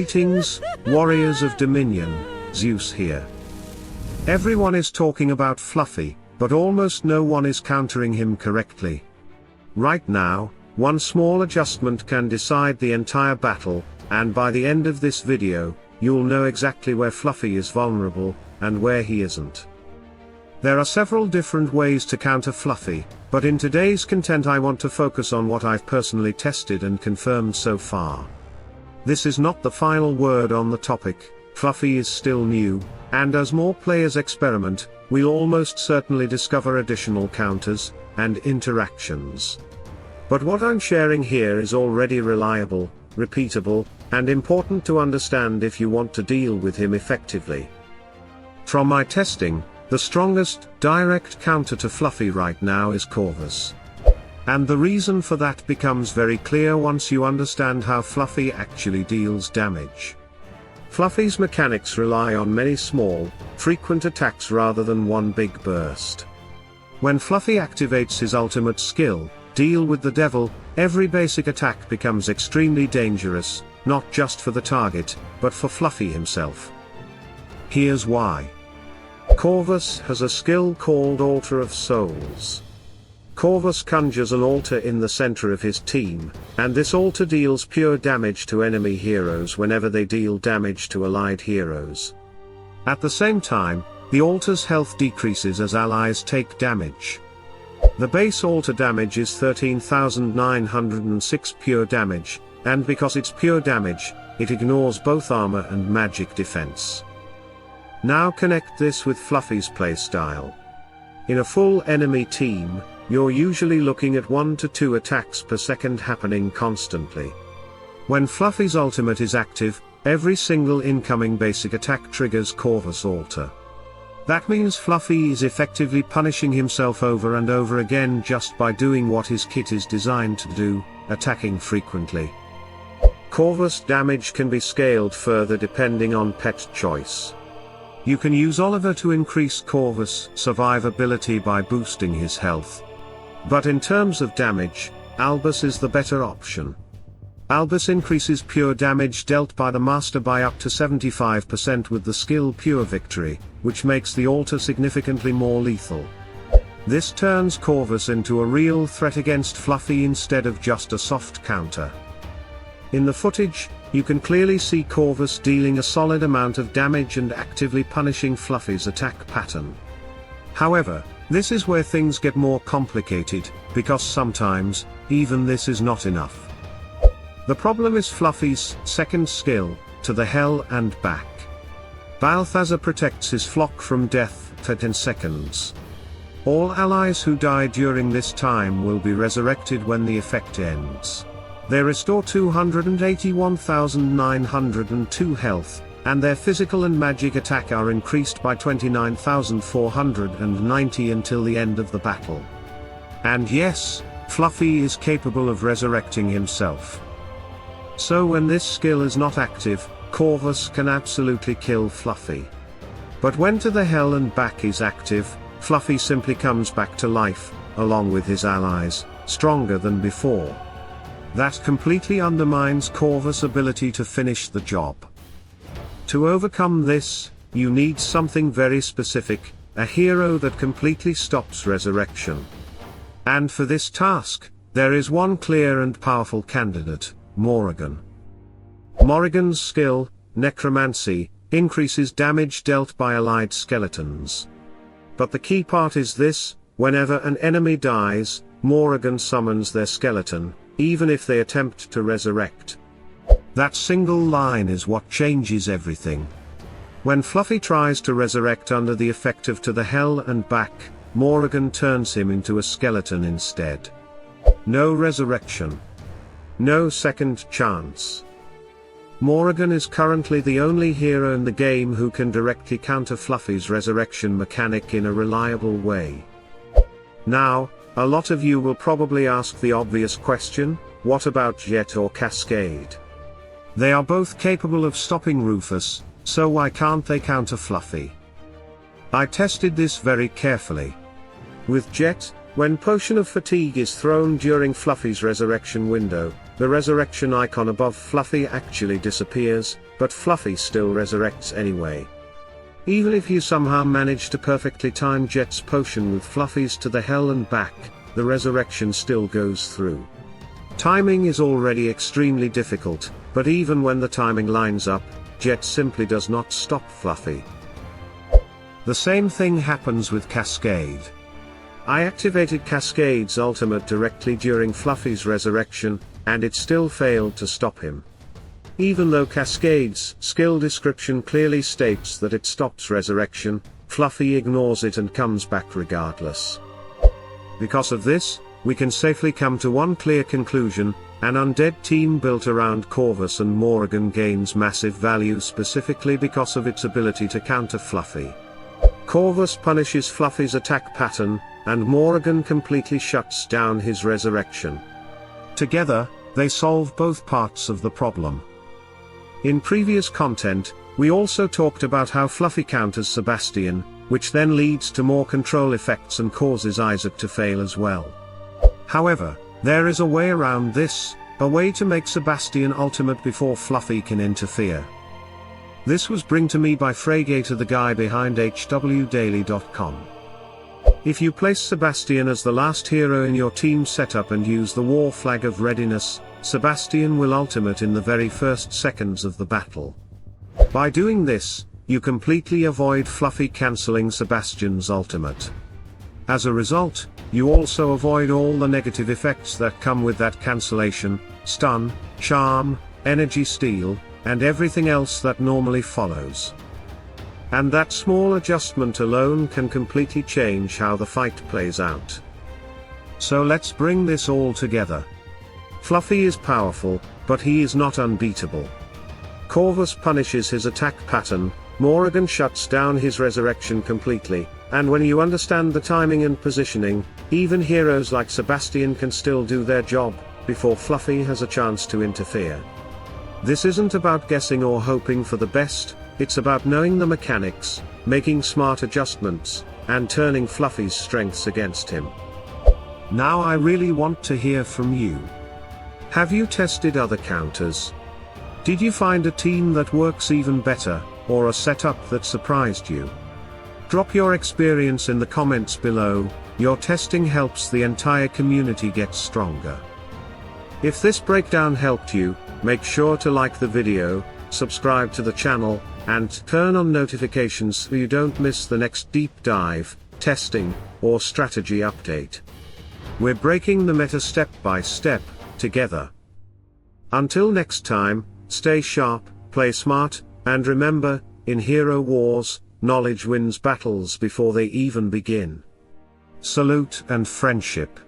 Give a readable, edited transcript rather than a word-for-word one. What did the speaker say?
Greetings, warriors of Dominion, Zeus here. Everyone is talking about Fluffy, but almost no one is countering him correctly. Right now, one small adjustment can decide the entire battle, and by the end of this video, you'll know exactly where Fluffy is vulnerable, and where he isn't. There are several different ways to counter Fluffy, but in today's content I want to focus on what I've personally tested and confirmed so far. This is not the final word on the topic. Fluffy is still new, and as more players experiment, we'll almost certainly discover additional counters and interactions. But what I'm sharing here is already reliable, repeatable, and important to understand if you want to deal with him effectively. From my testing, the strongest direct counter to Fluffy right now is Corvus. And the reason for that becomes very clear once you understand how Fluffy actually deals damage. Fluffy's mechanics rely on many small, frequent attacks rather than one big burst. When Fluffy activates his ultimate skill, Deal with the Devil, every basic attack becomes extremely dangerous, not just for the target, but for Fluffy himself. Here's why. Corvus has a skill called Altar of Souls. Corvus conjures an altar in the center of his team, and this altar deals pure damage to enemy heroes whenever they deal damage to allied heroes. At the same time, the altar's health decreases as allies take damage. The base altar damage is 13,906 pure damage, and because it's pure damage, it ignores both armor and magic defense. Now connect this with Fluffy's playstyle. In a full enemy team, you're usually looking at 1 to 2 attacks per second happening constantly. When Fluffy's ultimate is active, every single incoming basic attack triggers Corvus Altar. That means Fluffy is effectively punishing himself over and over again just by doing what his kit is designed to do, attacking frequently. Corvus damage can be scaled further depending on pet choice. You can use Oliver to increase Corvus' survivability by boosting his health. But in terms of damage, Albus is the better option. Albus increases pure damage dealt by the Master by up to 75% with the skill Pure Victory, which makes the altar significantly more lethal. This turns Corvus into a real threat against Fluffy instead of just a soft counter. In the footage, you can clearly see Corvus dealing a solid amount of damage and actively punishing Fluffy's attack pattern. However, this is where things get more complicated, because sometimes, even this is not enough. The problem is Fluffy's second skill, To the Hell and Back. Balthazar protects his flock from death for 10 seconds. All allies who die during this time will be resurrected when the effect ends. They restore 281,902 health, and their physical and magic attack are increased by 29,490 until the end of the battle. And yes, Fluffy is capable of resurrecting himself. So when this skill is not active, Corvus can absolutely kill Fluffy. But when To the Hell and Back is active, Fluffy simply comes back to life, along with his allies, stronger than before. That completely undermines Corvus' ability to finish the job. To overcome this, you need something very specific, a hero that completely stops resurrection. And for this task, there is one clear and powerful candidate, Morrigan. Morrigan's skill, Necromancy, increases damage dealt by allied skeletons. But the key part is this: whenever an enemy dies, Morrigan summons their skeleton, even if they attempt to resurrect. That single line is what changes everything. When Fluffy tries to resurrect under the effect of To the Hell and Back, Morrigan turns him into a skeleton instead. No resurrection. No second chance. Morrigan is currently the only hero in the game who can directly counter Fluffy's resurrection mechanic in a reliable way. Now, a lot of you will probably ask the obvious question: what about Jet or Cascade? They are both capable of stopping Rufus, so why can't they counter Fluffy? I tested this very carefully. With Jet, when Potion of Fatigue is thrown during Fluffy's resurrection window, the resurrection icon above Fluffy actually disappears, but Fluffy still resurrects anyway. Even if you somehow manage to perfectly time Jet's potion with Fluffy's to the hell and back, the resurrection still goes through. Timing is already extremely difficult, but even when the timing lines up, Jet simply does not stop Fluffy. The same thing happens with Cascade. I activated Cascade's ultimate directly during Fluffy's resurrection, and it still failed to stop him. Even though Cascade's skill description clearly states that it stops resurrection, Fluffy ignores it and comes back regardless. Because of this, we can safely come to one clear conclusion: an undead team built around Corvus and Morrigan gains massive value specifically because of its ability to counter Fluffy. Corvus punishes Fluffy's attack pattern, and Morrigan completely shuts down his resurrection. Together, they solve both parts of the problem. In previous content, we also talked about how Fluffy counters Sebastian, which then leads to more control effects and causes Isaac to fail as well. However, there is a way around this, a way to make Sebastian ultimate before Fluffy can interfere. This was brought to me by Fregator, the guy behind hwdaily.com. If you place Sebastian as the last hero in your team setup and use the war flag of readiness, Sebastian will ultimate in the very first seconds of the battle. By doing this, you completely avoid Fluffy cancelling Sebastian's ultimate. As a result, you also avoid all the negative effects that come with that cancellation: stun, charm, energy steal, and everything else that normally follows. And that small adjustment alone can completely change how the fight plays out. So let's bring this all together. Fluffy is powerful, but he is not unbeatable. Corvus punishes his attack pattern, Morrigan shuts down his resurrection completely, and when you understand the timing and positioning, even heroes like Sebastian can still do their job, before Fluffy has a chance to interfere. This isn't about guessing or hoping for the best, it's about knowing the mechanics, making smart adjustments, and turning Fluffy's strengths against him. Now I really want to hear from you. Have you tested other counters? Did you find a team that works even better, or a setup that surprised you? Drop your experience in the comments below. Your testing helps the entire community get stronger. If this breakdown helped you, make sure to like the video, subscribe to the channel, and turn on notifications so you don't miss the next deep dive, testing, or strategy update. We're breaking the meta step by step, together. Until next time, stay sharp, play smart, and remember, in hero wars, knowledge wins battles before they even begin. Salute and friendship.